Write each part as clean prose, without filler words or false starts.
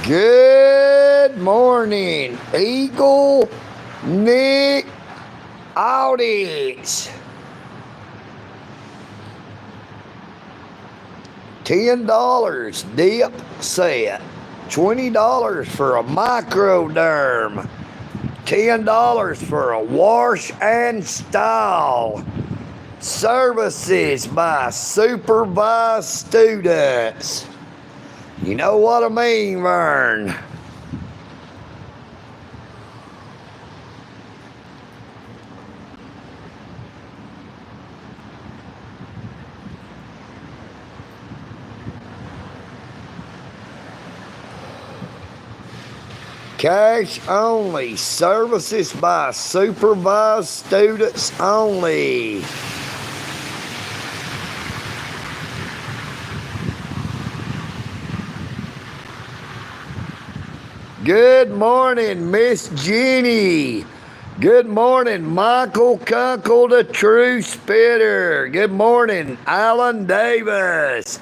Good morning, EagleNick audience. $10 dip set. $20 for a microderm. $10 for a wash and style. Services by supervised students. You know what I mean, Vern? Cash only. Services by supervised students only. Good morning, Miss Jenny. Good morning, Michael Kunkel, the True Spitter. Good morning, Alan Davis.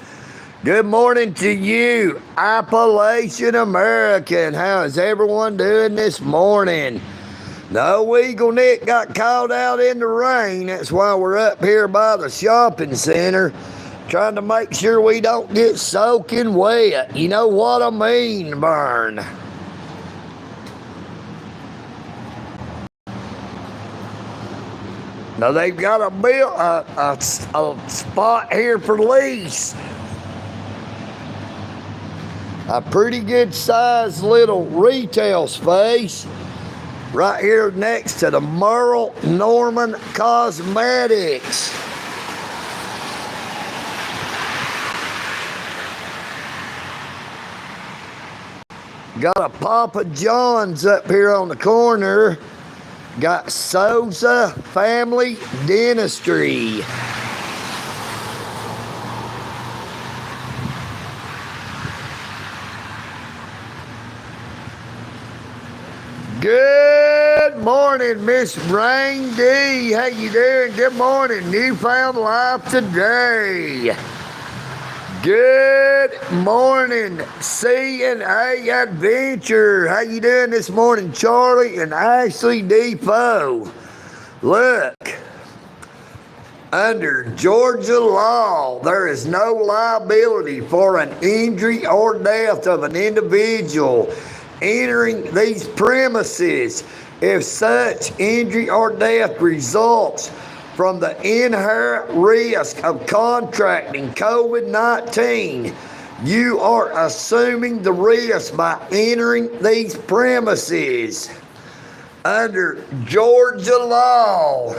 Good morning to you, Appalachian American. How is everyone doing this morning? No, EagleNick got caught out in the rain. That's why we're up here by the shopping center, trying to make sure we don't get soaking wet. You know what I mean, Vern? Now they've got a spot here for lease. A pretty good sized little retail space right here next to the Merle Norman Cosmetics. Got a Papa John's up here on the corner. Got Souza Family Dentistry. Good morning, Miss Rain D. How you doing? Good morning. Newfound Life Today. Good morning, C&A Adventure. How you doing this morning, Charlie and Ashley Depot? Look, under Georgia law, there is no liability for an injury or death of an individual entering these premises if such injury or death results from the inherent risk of contracting COVID-19. You are assuming the risk by entering these premises. Under Georgia law.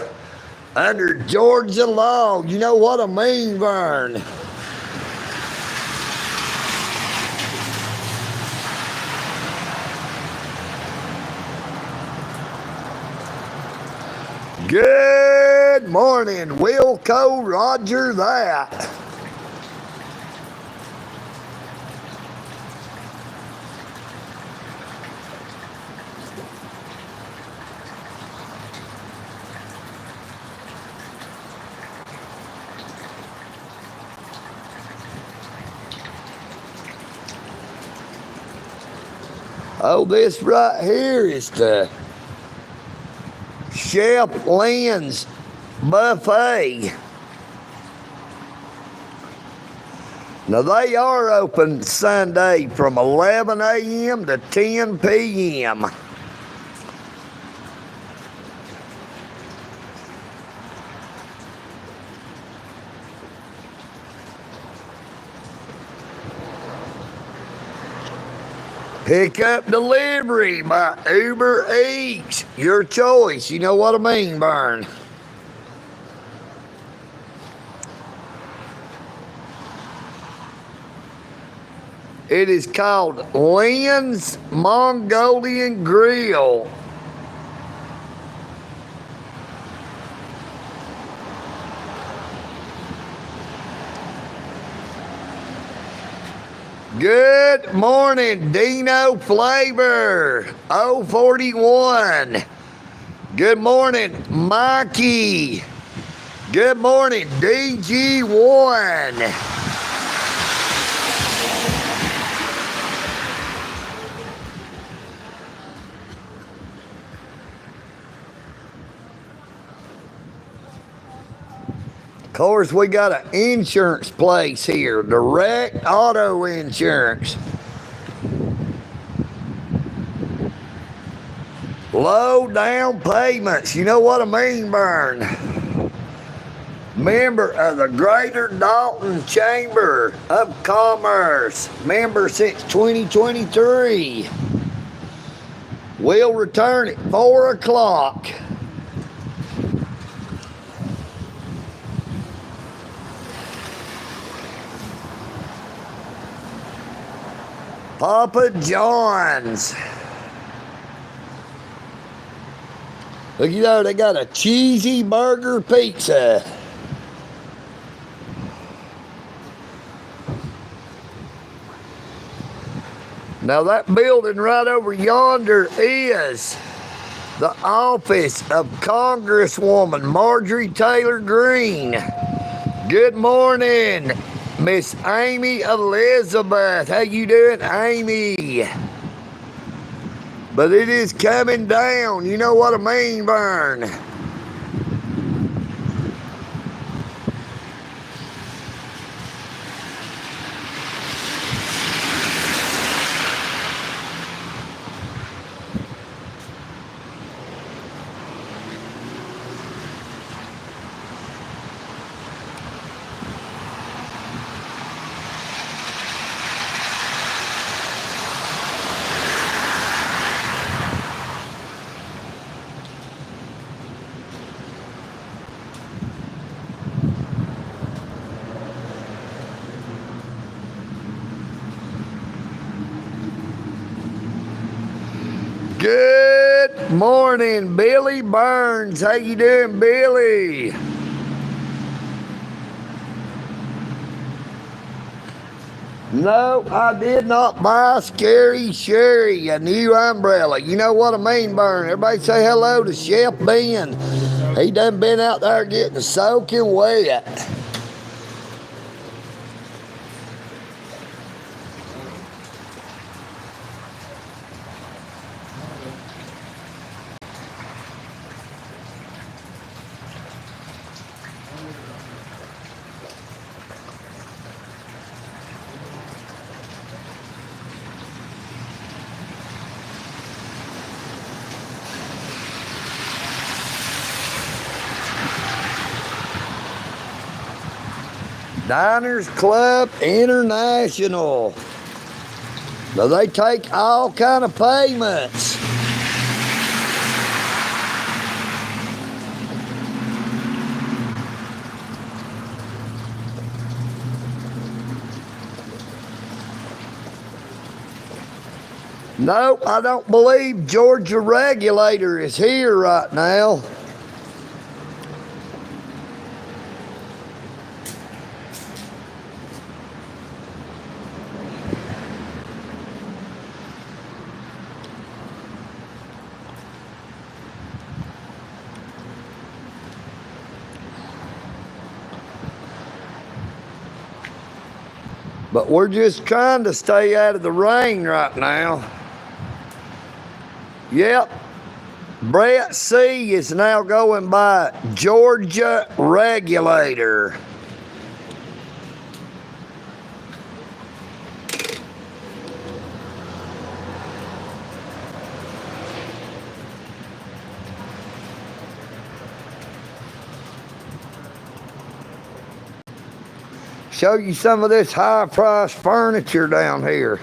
Under Georgia law. You know what I mean, Vern? Good morning, Wilco, Roger that. Oh, this right here is the Chef Lynn's Buffet. Now, they are open Sunday from 11 a.m. to 10 p.m. Pickup delivery by Uber Eats. Your choice. You know what I mean, Vern? It is called Lynn's Mongolian Grill. Good morning, Dino Flavor 041. Good morning, Mikey. Good morning, DG1. Of course, we got an insurance place here, direct auto insurance. Low down payments, you know what I mean, Burn? Member of the Greater Dalton Chamber of Commerce. Member since 2023. We'll return at 4 o'clock. Papa John's. Look at there, they got a cheesy burger pizza. Now that building right over yonder is the office of Congresswoman Marjorie Taylor Greene. Good morning, Miss Amy Elizabeth. How you doing, Amy? But it is coming down. You know what I mean, Vern? Good morning, Billy Burns. How you doing, Billy? No, I did not buy Scary Sherry a new umbrella. You know what I mean, Burn? Everybody say hello to Chef Ben. He done been out there getting soaking wet. Diners Club International. Now they take all kind of payments. No, I don't believe Georgia Regulator is here right now. But we're just trying to stay out of the rain right now. Yep. Brett C is now going by Georgia Regulator. Show you some of this high-priced furniture down here.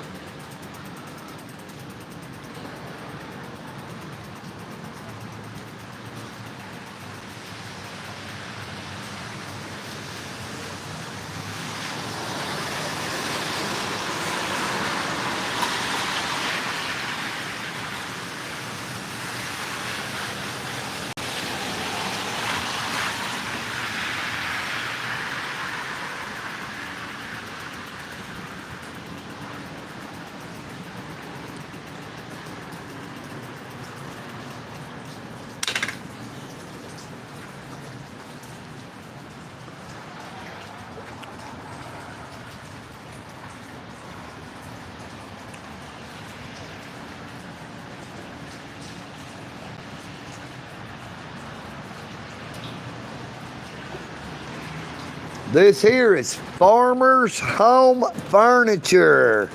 This here is Farmer's Home Furniture.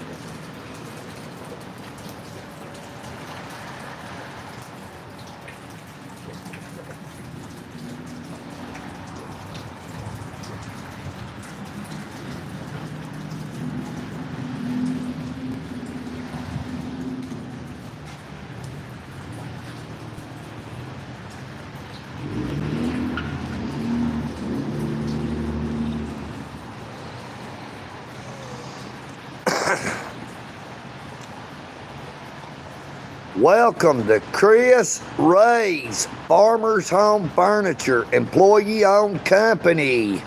Welcome to Chris Ray's Farmer's Home Furniture, employee-owned company.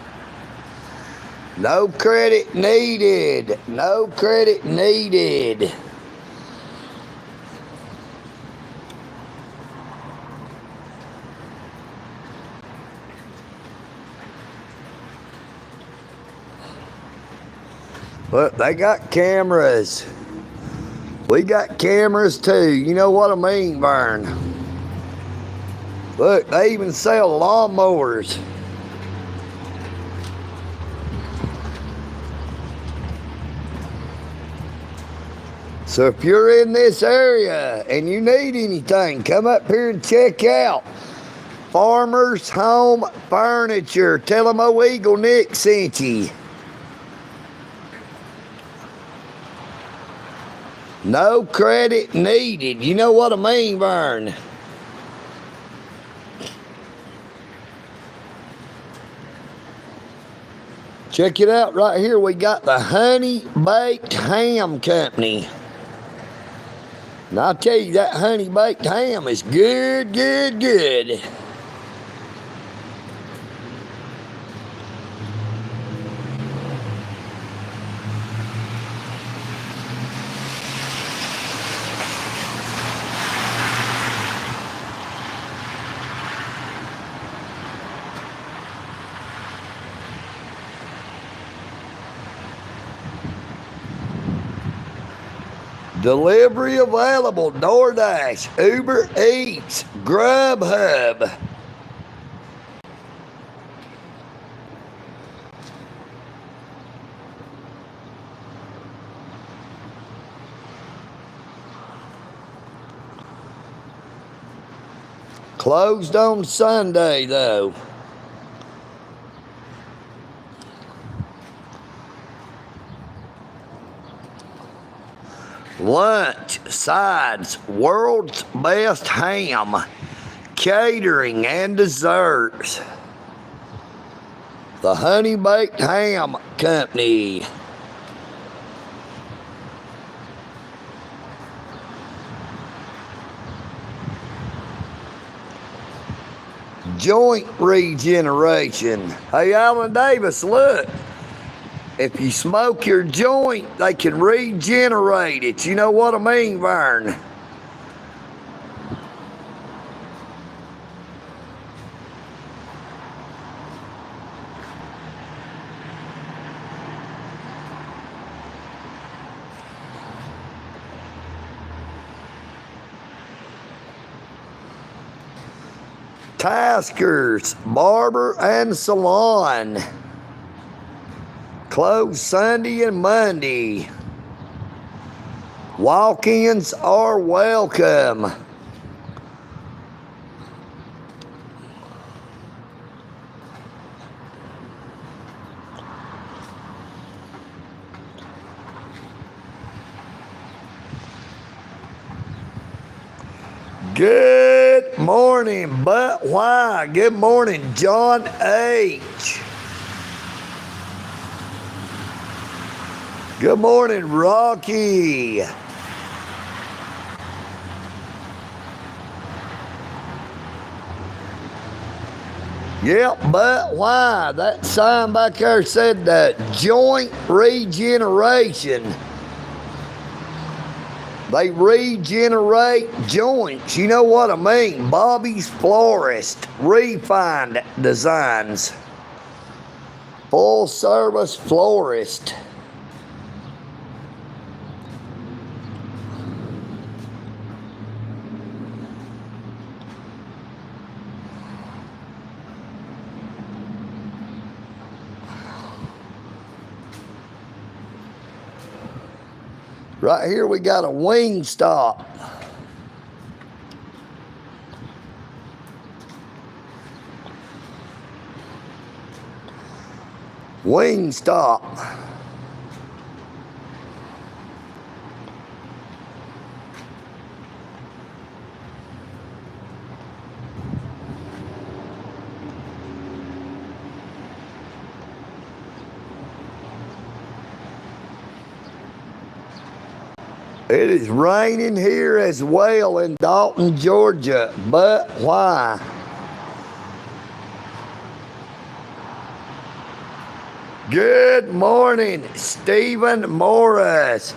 No credit needed. No credit needed. Look, they got cameras. We got cameras too. You know what I mean, Vern? Look, they even sell lawnmowers. So if you're in this area and you need anything, come up here and check out Farmer's Home Furniture. Tell them old EagleNick sent you. No credit needed. You know what I mean, Vern? Check it out right here. We got the Honey Baked Ham Company. And I'll tell you, that honey baked ham is good, good, good. Delivery available, DoorDash, Uber Eats, Grubhub. Closed on Sunday though. Lunch, sides, world's best ham, catering and desserts. The Honey Baked Ham Company. Joint regeneration. Hey, Alan Davis, look. If you smoke your joint, they can regenerate it. You know what I mean, Vern? Taskers Barber and Salon. Closed Sunday and Monday. Walk-ins are welcome. Good morning, but why? Good morning, John H. Good morning, Rocky. Yep, but why? That sign back there said joint regeneration. They regenerate joints. You know what I mean? Bobby's Florist, refined designs. Full service florist. Right here we got a wing stop. Wing stop. It is raining here as well in Dalton, Georgia, but why? Good morning, Stephen Morris.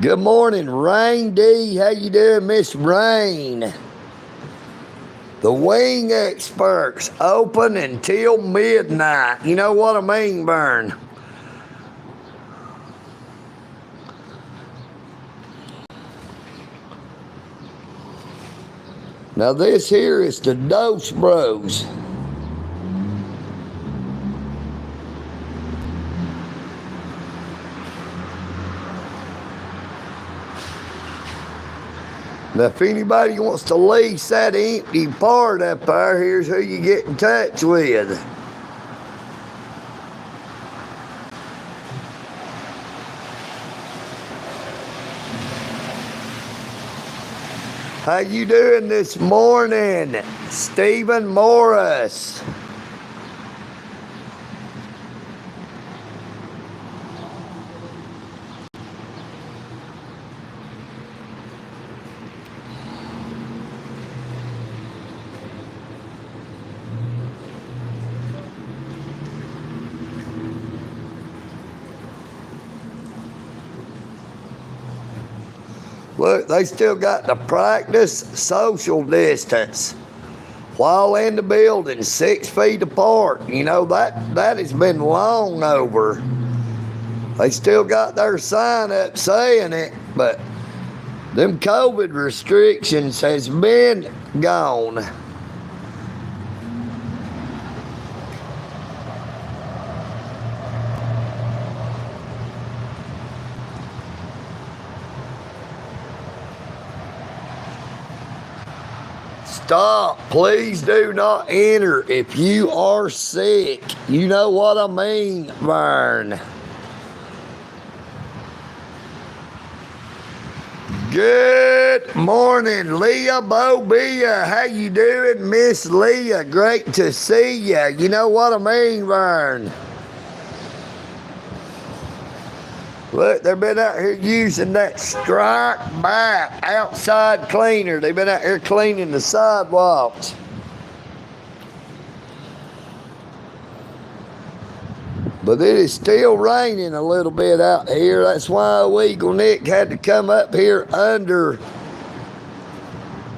Good morning, Rain D. How you doing, Miss Rain? The wing experts open until midnight. You know what I mean, Vern? Now this here is the Dose Bros. Now if anybody wants to lease that empty part up there, here's who you get in touch with. How you doing this morning, Stephen Morris? Look, they still got to practice social distance while in the building, 6 feet apart. You know, that has been long over. They still got their sign up saying it, but them COVID restrictions has been gone. Stop. Please do not enter if you are sick. You know what I mean, Vern. Good morning, Leah Bobia. How you doing, Miss Leah? Great to see you. You know what I mean, Vern. Look, they've been out here using that strike back outside cleaner. They've been out here cleaning the sidewalks. But it is still raining a little bit out here. That's why EagleNick had to come up here under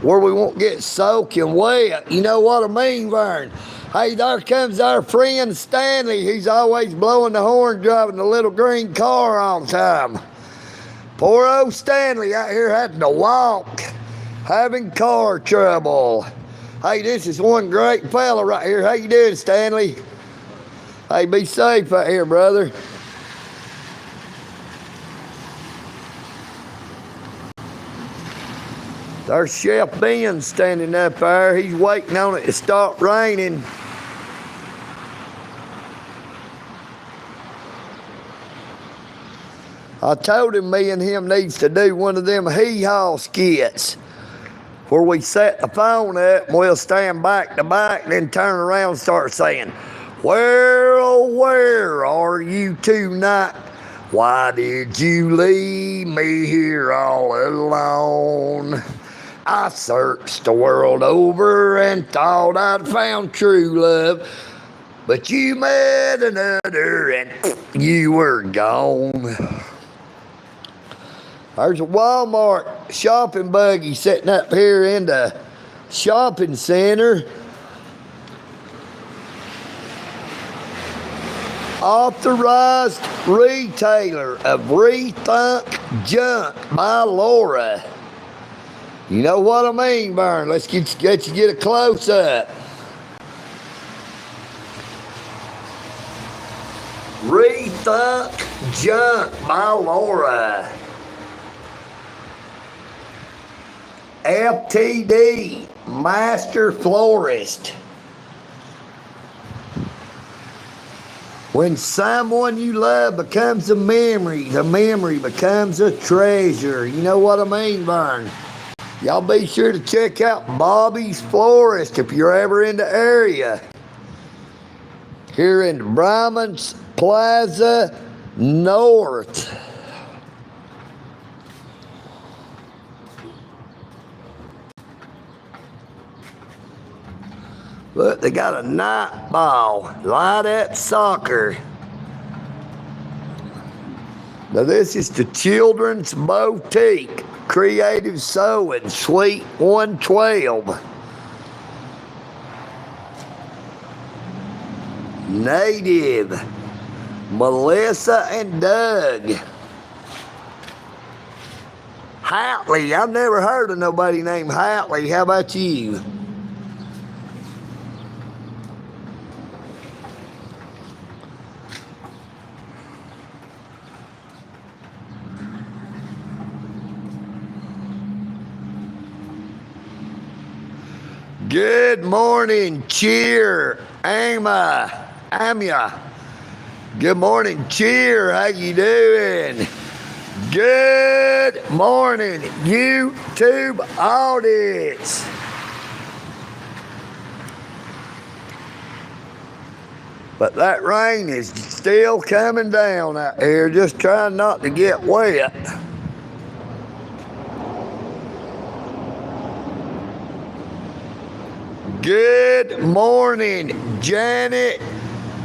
where we won't get soaking wet. You know what I mean, Vern? Hey, there comes our friend Stanley. He's always blowing the horn, driving the little green car on time. Poor old Stanley out here having to walk, having car trouble. Hey, this is one great fella right here. How you doing, Stanley? Hey, be safe out here, brother. There's Chef Ben standing up there. He's waiting on it to stop raining. I told him me and him needs to do one of them hee-haw skits where we set the phone up and we'll stand back to back and then turn around and start saying, "Where, oh, where are you tonight? Why did you leave me here all alone? I searched the world over and thought I'd found true love, but you met another and you were gone." There's a Walmart shopping buggy sitting up here in the shopping center. Authorized retailer of Rethunk Junk by Laura. You know what I mean, Vern? Let's get you get a close-up. Rethunk Junk by Laura. FTD, Master Florist. When someone you love becomes a memory, the memory becomes a treasure. You know what I mean, Vern? Y'all be sure to check out Bobby's Florist if you're ever in the area. Here in Brahmans Plaza North. Look, they got a night ball, light up soccer. Now this is the Children's Boutique, Creative Sewing, Suite 112. Native, Melissa and Doug. Hatley, I've never heard of nobody named Hatley. How about you? Good morning, Cheer, Amia. Good morning, Cheer. How you doing? Good morning, YouTube audience. But that rain is still coming down out here. Just trying not to get wet. Good morning, Janet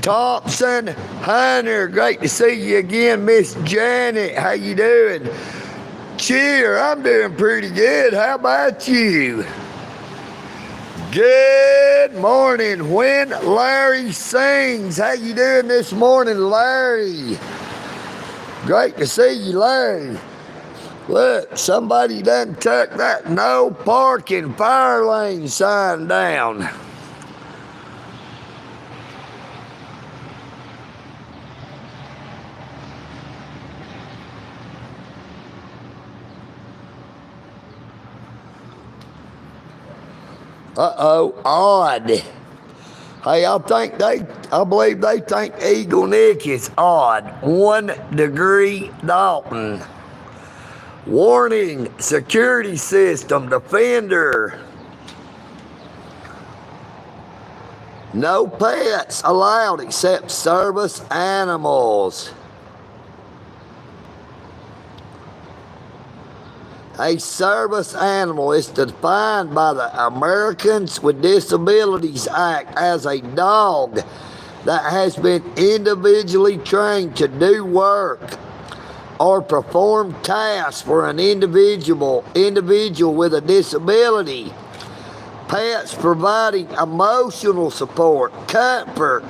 Thompson Hunter. Great to see you again, Miss Janet. How you doing? Cheer, I'm doing pretty good. How about you? Good morning, When Larry Sings. How you doing this morning, Larry? Great to see you, Larry. Look, somebody done took that no parking fire lane sign down. Uh-oh, odd. Hey, I believe they think EagleNick is odd. 1 degree Dalton. Warning, security system, defender. No pets allowed except service animals. A service animal is defined by the Americans with Disabilities Act as a dog that has been individually trained to do work or perform tasks for an individual with a disability. Pets providing emotional support, comfort,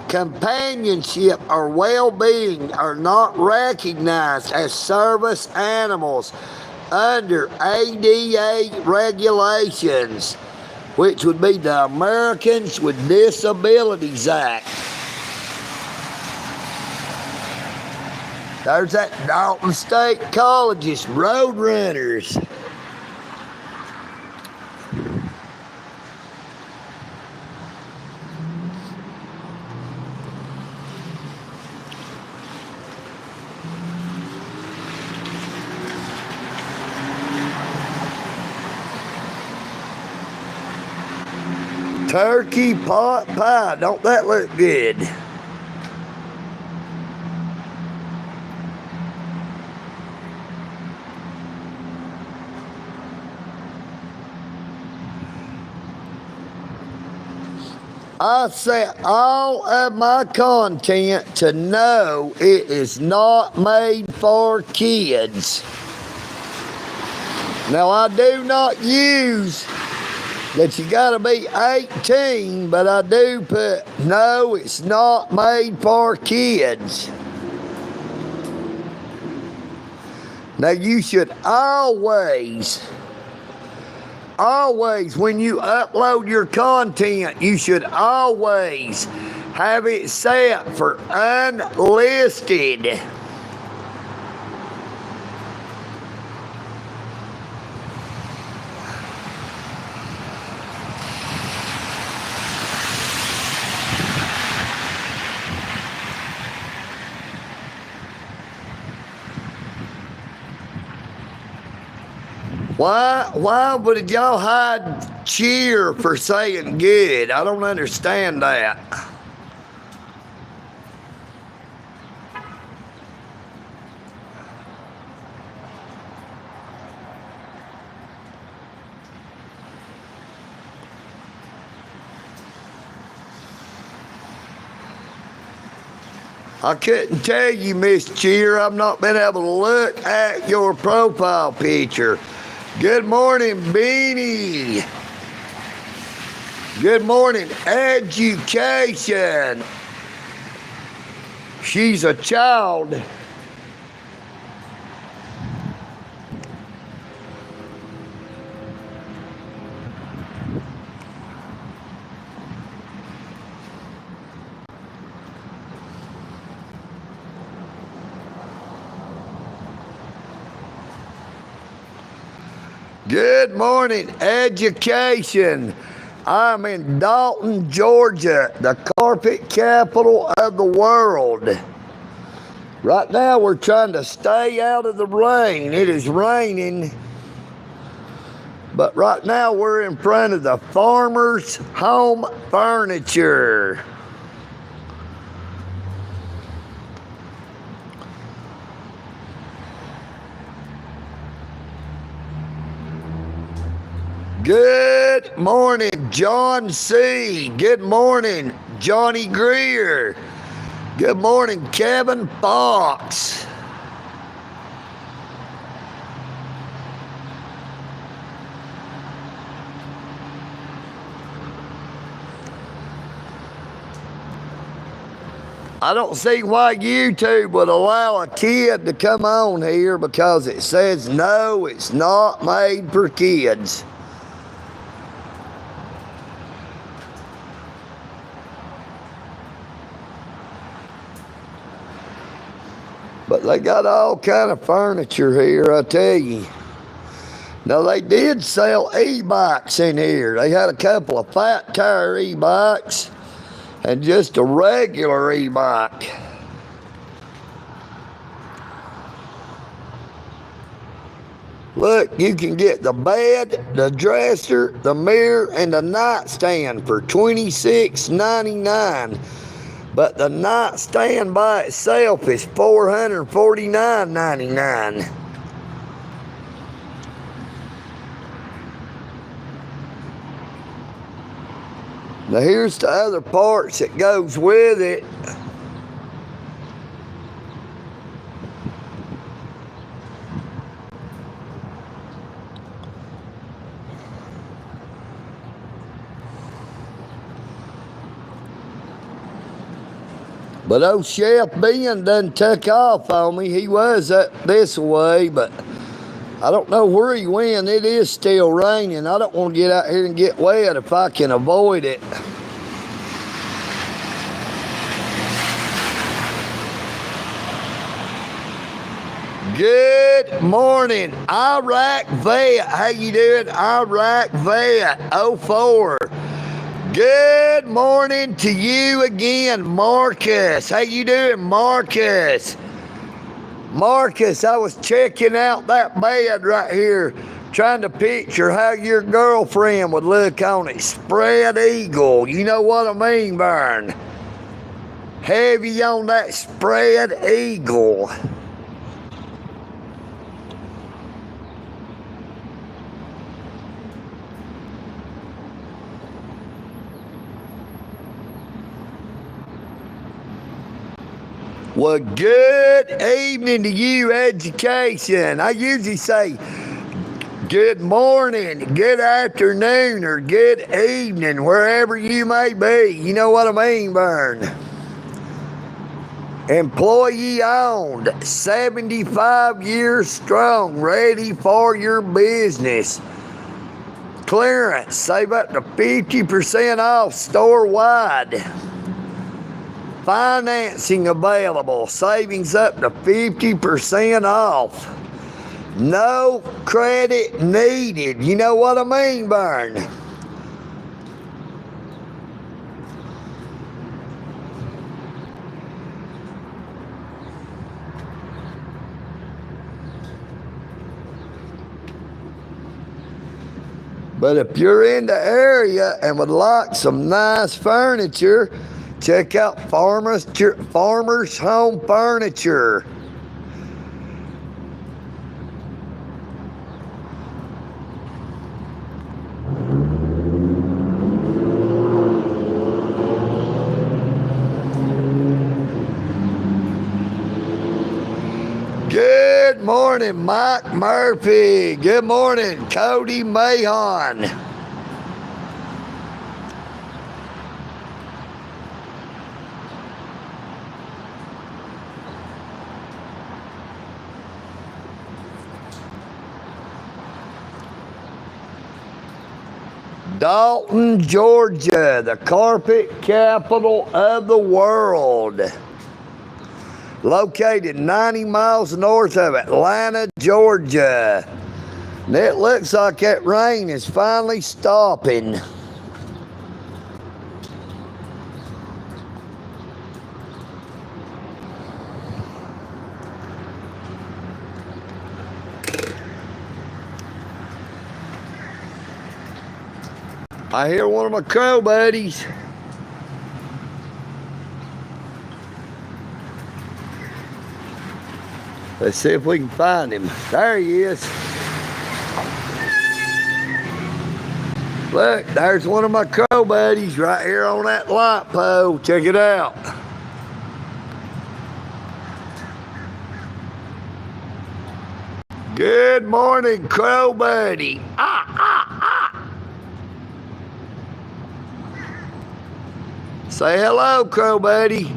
companionship, or well-being are not recognized as service animals under ADA regulations, which would be the Americans with Disabilities Act. There's that Dalton State College's Roadrunners. Turkey pot pie, don't that look good? I set all of my content to know it is not made for kids. Now, I do not use that you gotta be 18, but I do put, no, it's not made for kids. Now, you should always, when you upload your content, you should always have it set for unlisted. Why would y'all hide cheer for saying good? I don't understand that. I couldn't tell you, Miss Cheer. I've not been able to look at your profile picture. Good morning, Beanie. Good morning, Education. She's a child. Good morning, Education. I'm in Dalton, Georgia, the carpet capital of the world. Right now, we're trying to stay out of the rain. It is raining. But right now, we're in front of the Farmer's Home Furniture. Good morning, John C. Good morning, Johnny Greer. Good morning, Kevin Fox. I don't see why YouTube would allow a kid to come on here because it says no, it's not made for kids. But they got all kind of furniture here, I tell you. Now, they did sell e-bikes in here. They had a couple of fat tire e-bikes and just a regular e-bike. Look, you can get the bed, the dresser, the mirror, and the nightstand for $26.99. But the nightstand by itself is $449.99. Now here's the other parts that goes with it. But old Chef Ben done took off on me. He was up this way, but I don't know where he went. It is still raining. I don't want to get out here and get wet if I can avoid it. Good morning, Iraq Vet. How you doing, Iraq Vet 04? Good morning to you again, Marcus. How you doing, Marcus? Marcus, I was checking out that bed right here, trying to picture how your girlfriend would look on it. Spread eagle. You know what I mean, Vern? Heavy on that spread eagle. Well, good evening to you, Education. I usually say good morning, good afternoon, or good evening, wherever you may be. You know what I mean, Vern? Employee owned, 75 years strong, ready for your business. Clearance, save up to 50% off store-wide. Financing available, savings up to 50% off. No credit needed. You know what I mean, Vern? But if you're in the area and would like some nice furniture, check out Farmers Home Furniture. Good morning, Mike Murphy. Good morning, Cody Mahon. Dalton, Georgia, the carpet capital of the world. Located 90 miles north of Atlanta, Georgia. And it looks like that rain is finally stopping. I hear one of my crow buddies. Let's see if we can find him. There he is. Look, there's one of my crow buddies right here on that light pole. Check it out. Good morning, crow buddy. Say hello, crow buddy.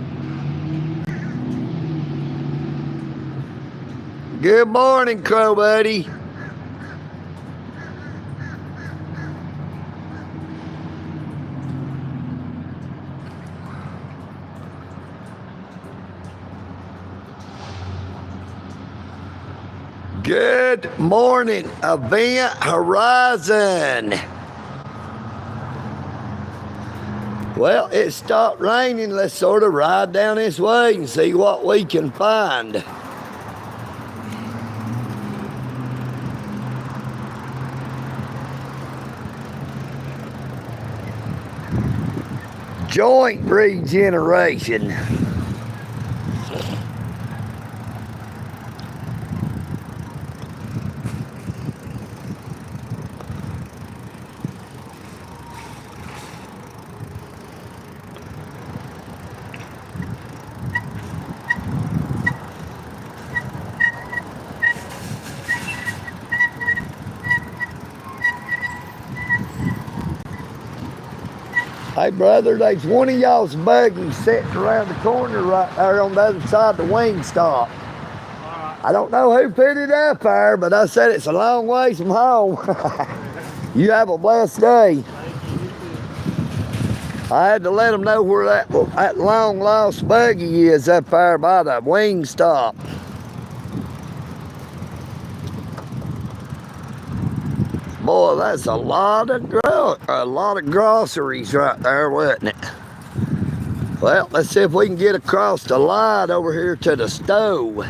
Good morning, crow buddy. Good morning, Event Horizon. Well, it stopped raining. Let's sort of ride down this way and see what we can find. Joint regeneration. Hey, brother, there's one of y'all's buggies sitting around the corner right there on the other side of the wing stop. I don't know who put it up there, but I said it's a long ways from home. You have a blessed day. I had to let them know where that long lost buggy is up there by the wing stop. Boy, that's a lot of groceries right there, wasn't it? Well, let's see if we can get across the line over here to the stove.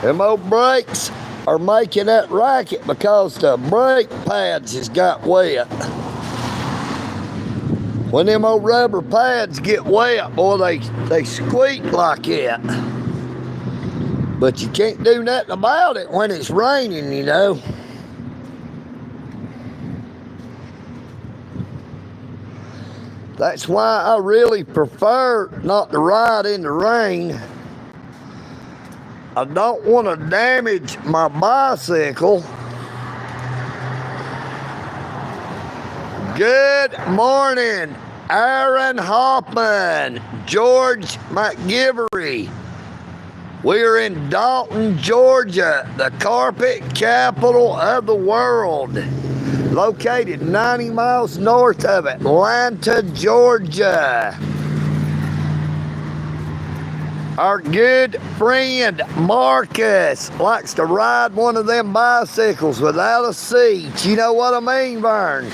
Them old brakes are making that racket because the brake pads has got wet. When them old rubber pads get wet, boy, they squeak like that. But you can't do nothing about it when it's raining, you know. That's why I really prefer not to ride in the rain. I don't want to damage my bicycle. Good morning, Aaron Hoffman, George McGivery. We're in Dalton, Georgia, the carpet capital of the world. Located 90 miles north of Atlanta, Georgia. Our good friend Marcus likes to ride one of them bicycles without a seat. You know what I mean, Vern?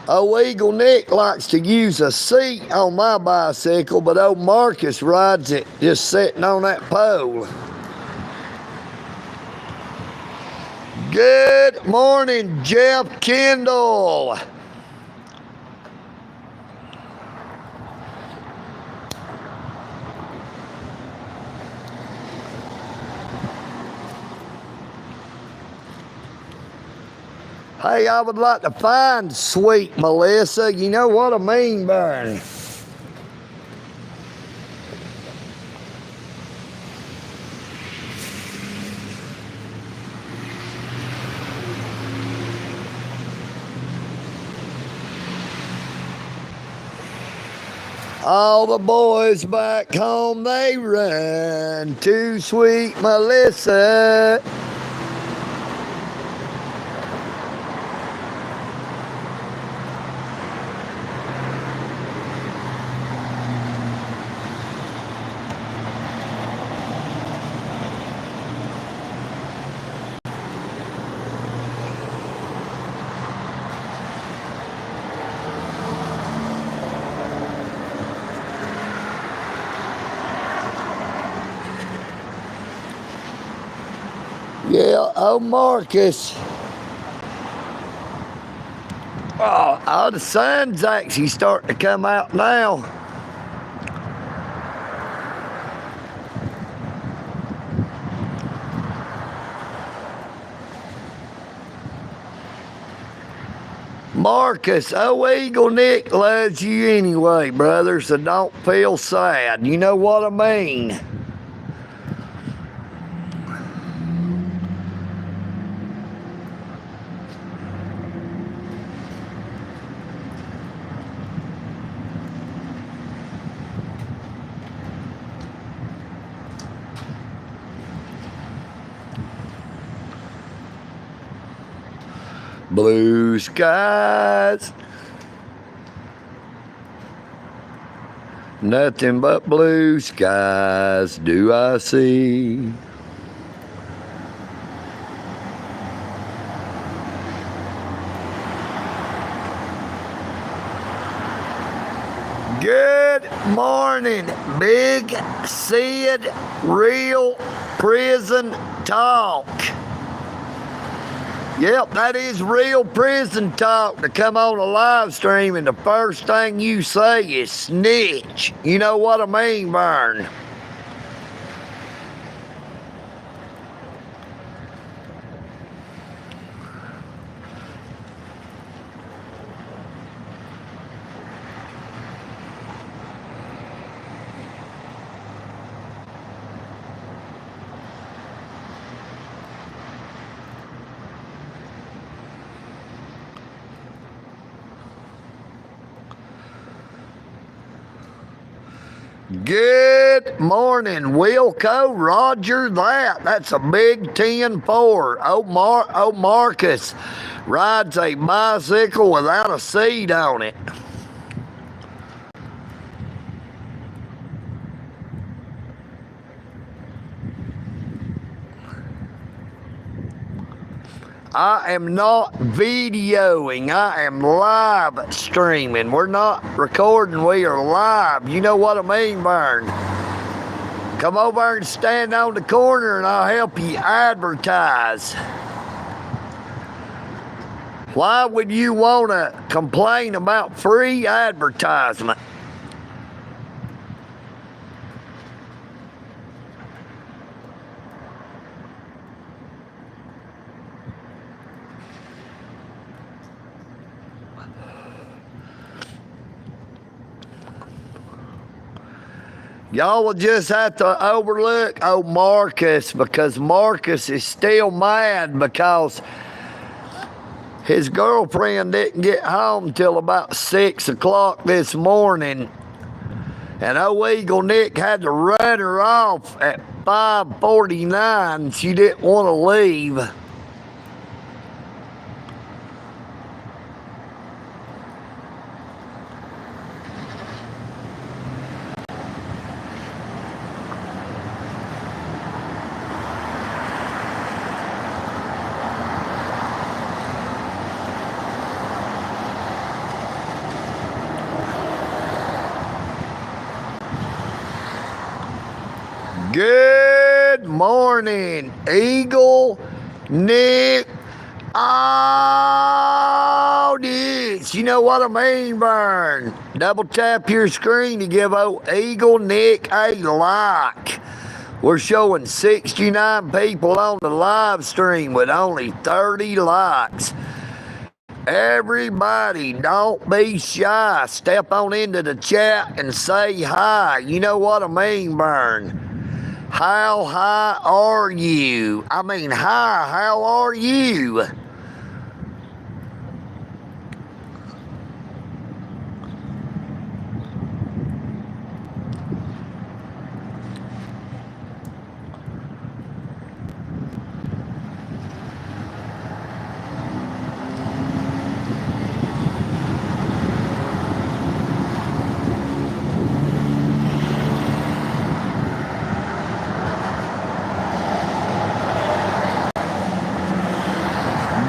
Old EagleNick likes to use a seat on my bicycle, but old Marcus rides it just sitting on that pole. Good morning, Jeff Kendall. Hey, I would like to find sweet Melissa. You know what I mean, Vern? All the boys back home, they run to sweet Melissa. Yeah, oh Marcus. Oh, the sun's actually starting to come out now. Marcus, oh EagleNick loves you anyway, brother, so don't feel sad. You know what I mean? Blue skies, nothing but blue skies do I see. Good morning, Big Sid, Real Prison Talk. Yep, that is real prison talk to come on a live stream and the first thing you say is snitch. You know what I mean, Vern? Good morning, Wilco. Roger that. That's a big 10-4. Old Marcus rides a bicycle without a seat on it. I am not videoing. I am live streaming. We're not recording. We are live. You know what I mean, Vern? Come over and stand on the corner and I'll help you advertise. Why would you want to complain about free advertisement? Y'all will just have to overlook old Marcus because Marcus is still mad because his girlfriend didn't get home till about 6 o'clock this morning. And old Eagle Nick had to run her off at 5:49. She didn't want to leave. Good morning, Eagle, Nick, audience. You know what I mean, Vern? Double tap your screen to give old Eagle Nick a like. We're showing 69 people on the live stream with only 30 likes. Everybody, don't be shy. Step on into the chat and say hi. You know what I mean, Vern? How high are you? I mean, hi, how are you?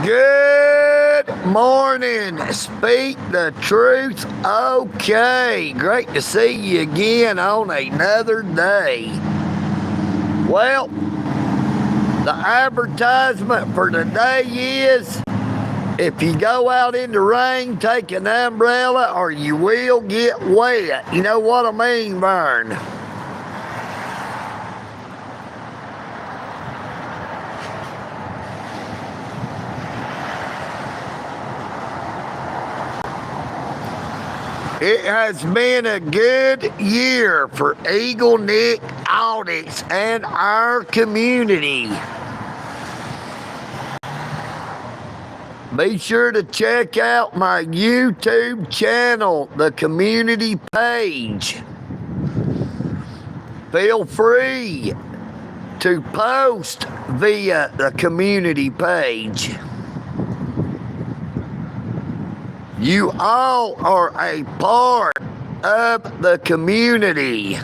Good morning. Speak the truth. Okay. Great to see you again on another day. Well, the advertisement for today is if you go out in the rain, take an umbrella or you will get wet. You know what I mean, Vern? It has been a good year for EagleNick audits and our community. Be sure to check out my YouTube channel, the community page. Feel free to post via the community page. You all are a part of the community.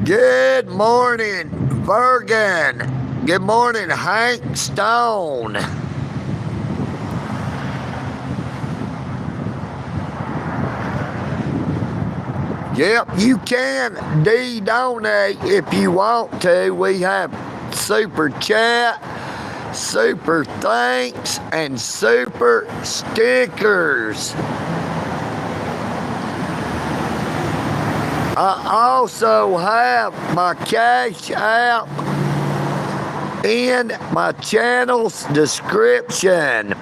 Good morning, Virgin. Good morning, Hank Stone. Yep, you can donate if you want to. We have super chat, super thanks, and super stickers. I also have my Cash App in my channel's description.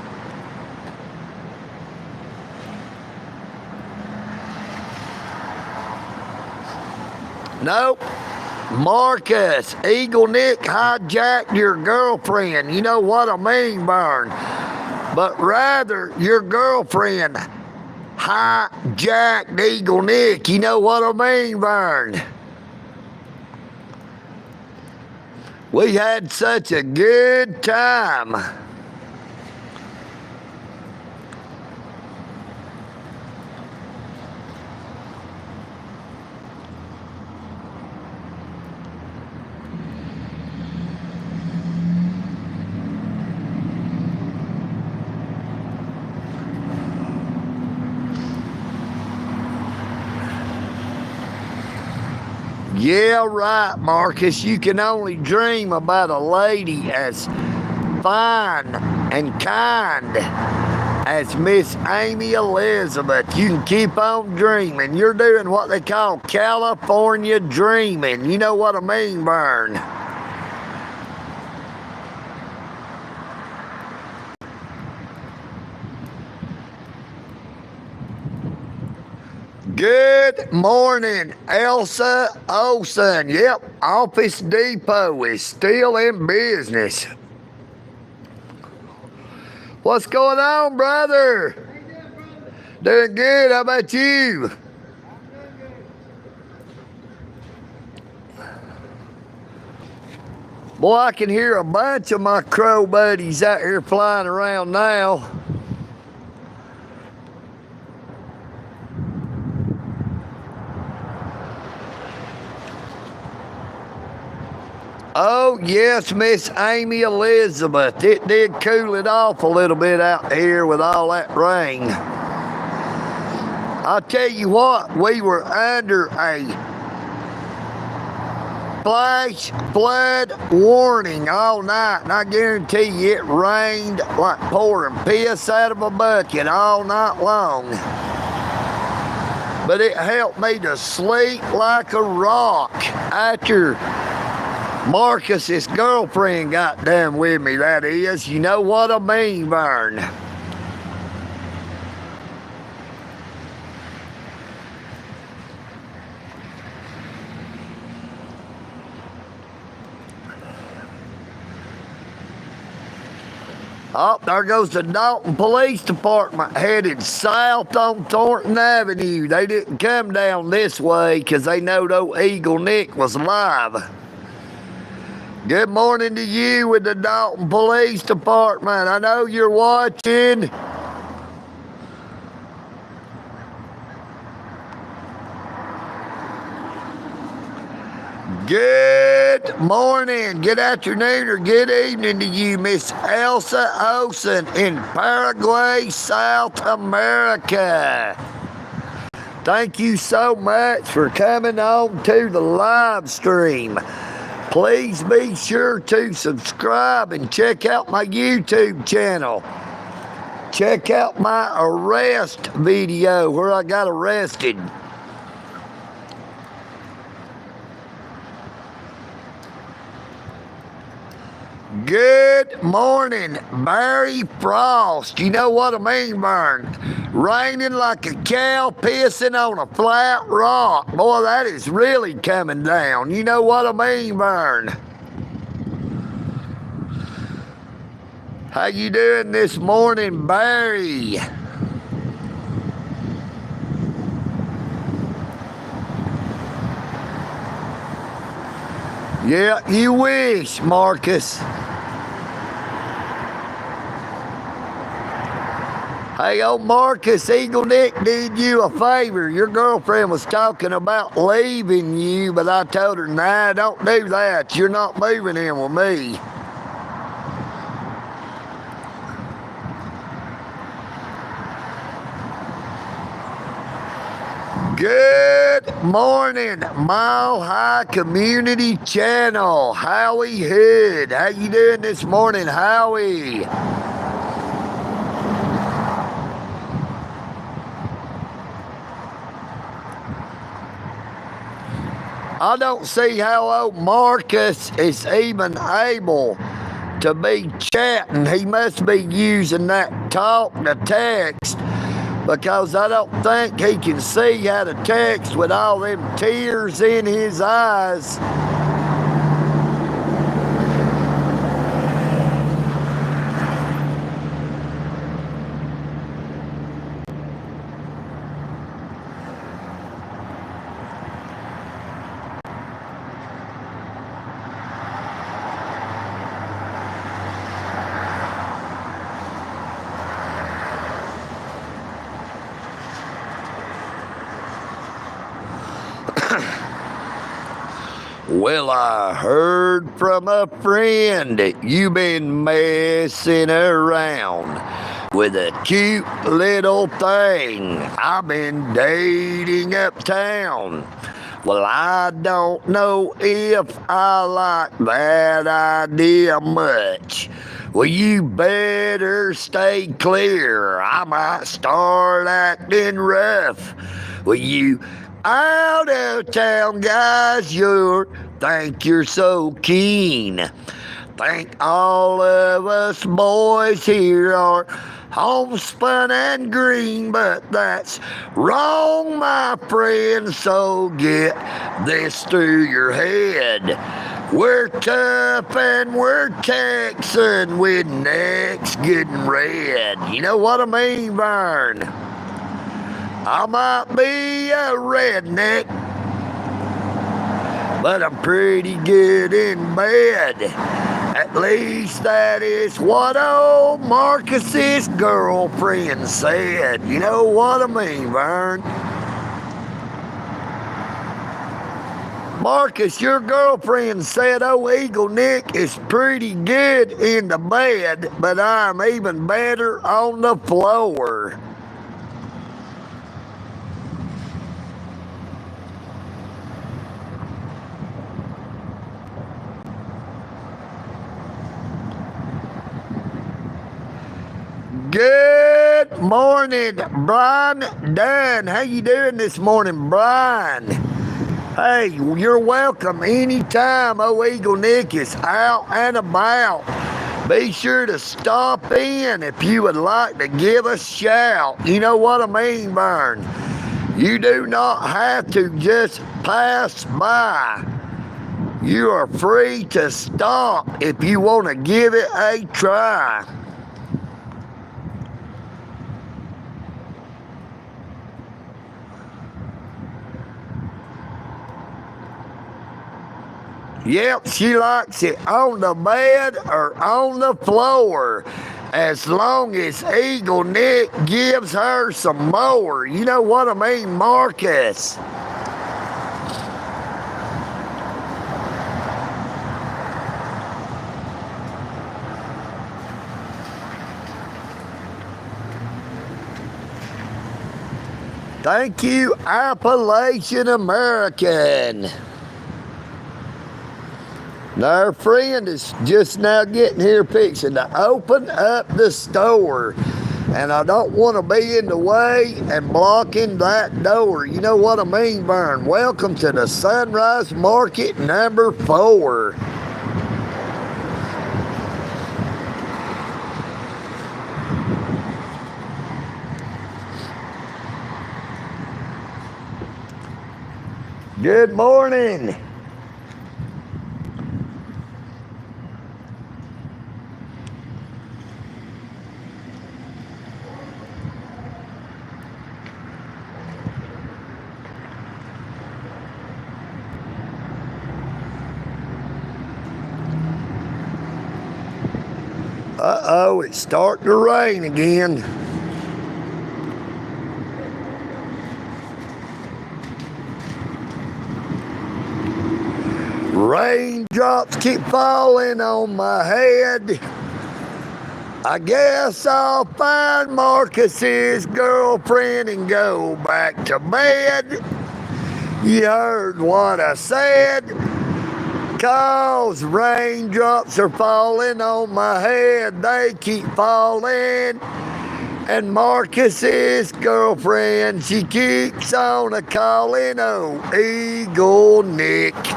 Nope. Marcus, EagleNick hijacked your girlfriend. You know what I mean, Vern? But rather, your girlfriend hijacked EagleNick. You know what I mean, Vern? We had such a good time. Yeah, right, Marcus. You can only dream about a lady as fine and kind as Miss Amy Elizabeth. You can keep on dreaming. You're doing what they call California dreaming. You know what I mean, Vern? Good morning, Elsa Olsen. Yep, Office Depot is still in business. What's going on, brother? Doing good. How about you? Boy, I can hear a bunch of my crow buddies out here flying around now. Oh, yes, Miss Amy Elizabeth. It did cool it off a little bit out here with all that rain. I'll tell you what, we were under a flash flood warning all night, and I guarantee you it rained like pouring piss out of a bucket all night long. But it helped me to sleep like a rock after Marcus's girlfriend got done with me, that is. You know what I mean, Vern. Oh, there goes the Dalton Police Department headed south on Thornton Avenue. They didn't come down this way because they know old EagleNick was alive. Good morning to you with the Dalton Police Department. I know you're watching. Good morning, good afternoon, or good evening to you, Miss Elsa Olsen in Paraguay, South America. Thank you so much for coming on to the live stream. Please be sure to subscribe and check out my YouTube channel. Check out my arrest video where I got arrested. Good morning, Barry Frost. You know what I mean, Vern? Raining like a cow pissing on a flat rock. Boy, that is really coming down. You know what I mean, Vern? How you doing this morning, Barry? Yeah, you wish, Marcus. Hey, old Marcus, EagleNick did you a favor. Your girlfriend was talking about leaving you, but I told her, nah, don't do that. You're not moving in with me. Good morning, Mile High Community Channel. Howie Hood. How you doing this morning, Howie? I don't see how old Marcus is even able to be chatting. He must be using that talk to text, because I don't think he can see how to text with all them tears in his eyes. Well, I heard from a friend that you've been messing around with a cute little thing I've been dating uptown. Well, I don't know if I like that idea much. Well, you better stay clear. I might start acting rough. Well, you out of town guys, you think you're so keen. Think all of us boys here are homespun and green, but that's wrong, my friend, so get this through your head. We're tough and we're Texan with necks getting red. You know what I mean, Vern? I might be a redneck, but I'm pretty good in bed. At least that is what old Marcus's girlfriend said. You know what I mean, Vern? Marcus, your girlfriend said old EagleNick is pretty good in the bed, but I'm even better on the floor. Good morning, Brian Dunn. How you doing this morning, Brian? Hey, you're welcome anytime old EagleNick is out and about. Be sure to stop in if you would like to give a shout. You know what I mean, Vern? You do not have to just pass by. You are free to stop if you want to give it a try. Yep, she likes it on the bed or on the floor, as long as EagleNick gives her some more. You know what I mean, Marcus? Thank you, Appalachian American. Our friend is just now getting here fixing to open up the store. And I don't want to be in the way and blocking that door. You know what I mean, Vern? Welcome to the Sunrise Market number 4. Good morning. Uh-oh, it's starting to rain again. Raindrops keep falling on my head. I guess I'll find Marcus's girlfriend and go back to bed. You heard what I said. 'Cause raindrops are falling on my head. They keep falling. And Marcus's girlfriend, she keeps on a-calling old EagleNick.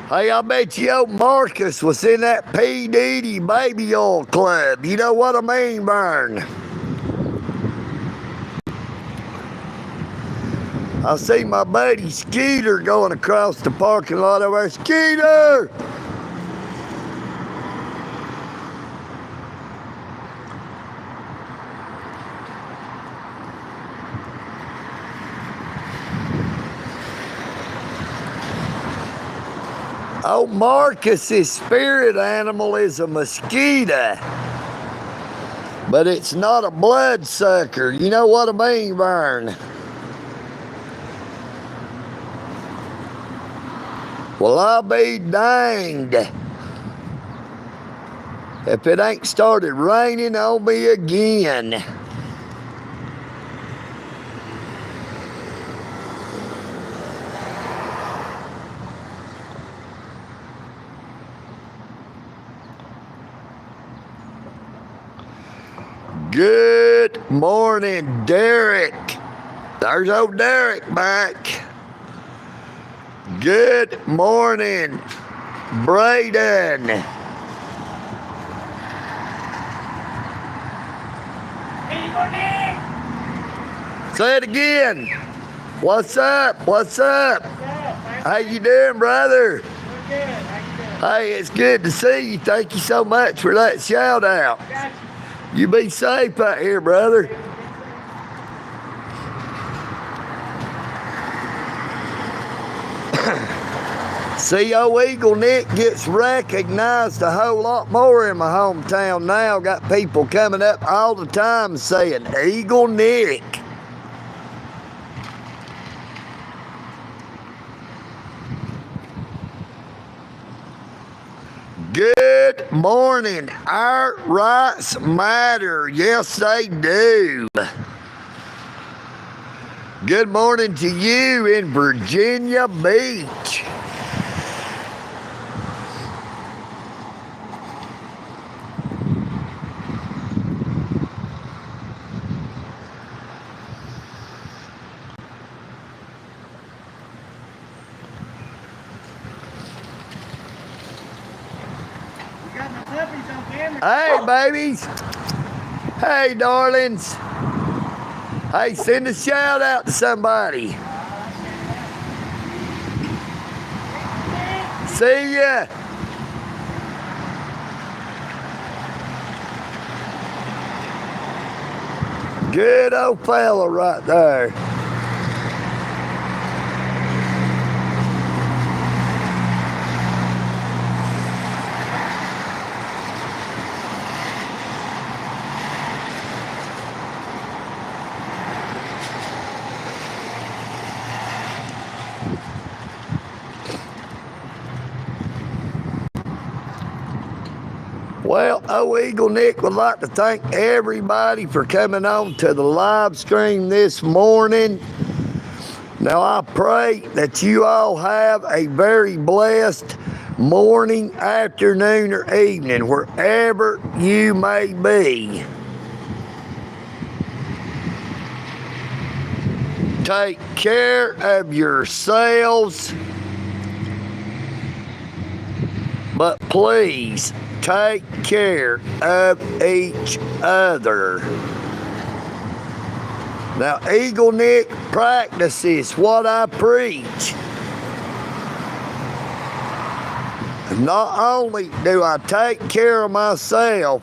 Hey, I bet you old Marcus was in that P. Diddy Baby Oil Club. You know what I mean, Vern? I see my buddy Skeeter going across the parking lot over there. Skeeter! Oh, Marcus's spirit animal is a mosquito, but it's not a bloodsucker. You know what I mean, Vern? Well, I'll be danged if it ain't started raining on me again. Good morning, Derek. There's old Derek back. Good morning, Braden. Say it again. What's up? What's up? How you doing, brother? Hey, it's good to see you. Thank you so much for that shout out. You be safe out here, brother. See, old EagleNick gets recognized a whole lot more in my hometown now. Got people coming up all the time saying, EagleNick. Good morning. Our rights matter. Yes, they do. Good morning to you in Virginia Beach. Hey, babies. Hey, darlings. Hey, send a shout out to somebody. See ya. Good old fella right there. Well, EagleNick would like to thank everybody for coming on to the live stream this morning. Now, I pray that you all have a very blessed morning, afternoon, or evening, wherever you may be. Take care of yourselves, but please take care of each other. Now, EagleNick practices what I preach. Not only do I take care of myself,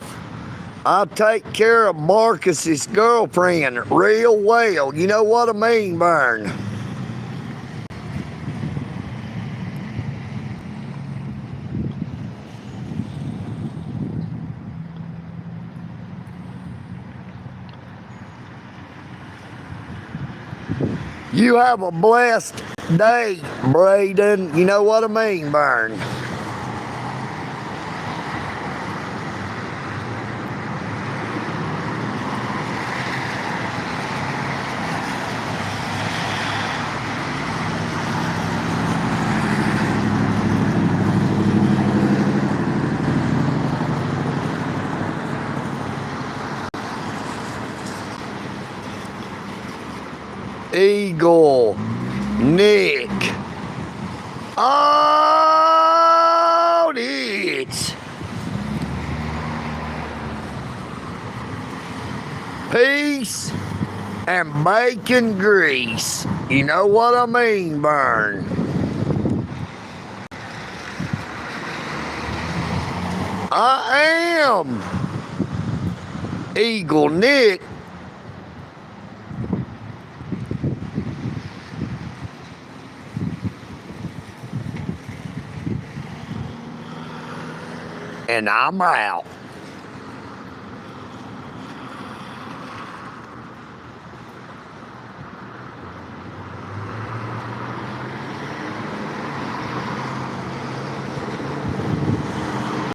I take care of Marcus's girlfriend real well. You know what I mean, Vern? You have a blessed day, Braden. You know what I mean, Vern? EagleNick. Oh, it's peace and bacon grease. You know what I mean, Vern? I am EagleNick. And I'm out.